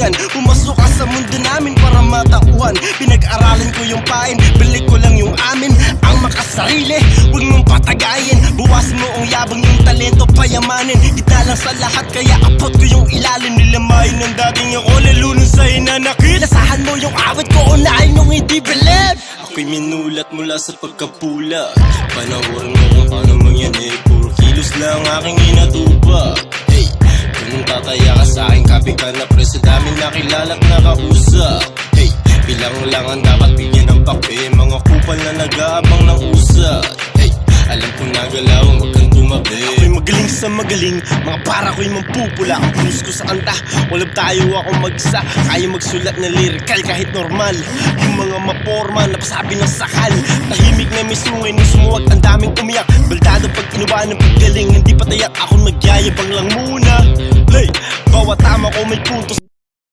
kaibigan. Pumasok ka sa mundo namin para matauhan. Pinag-aralan ko yung pain, balik ko lang yung amin. Ang makasarili, huwag mong patagayin. Buwasin mo ang yabang, yung talento payamanin. Kita lang sa lahat, kaya apot ko yung ilalim. Nilamayin ng dating ako, lalo nun sa hinanakit. Lasahan mo yung awit ko, unahin yung hindi bilib. Ako'y minulat mula sa pagkapula. Panahon mo kung paano mangyari. Puro kilos lang aking inatuba. Hey, kung tataya ka sa akin, kapi ka na pre sa daming nakilala't nakausap. Hey, bilang lang ang dapat bigyan ng pakpe. Mga kupal na nag-aabang ng usap. Hey, alam ko na galawang wag kang tumabi. Ako'y magaling sa magaling, mga para ko'y mampupula. Ang puso ko sa kanta, walab tayo akong mag-isa. Kaya magsulat na lyrical kahit normal. Yung mga maporma, napasabi ng sakal. Tahimik na may sungay nung sumuwag, ang daming umiyak. Baldado pag kinuha ng paggaling, hindi pa tayak. Ako magyayabang lang muna. Hey, bawat tama ko may puntos.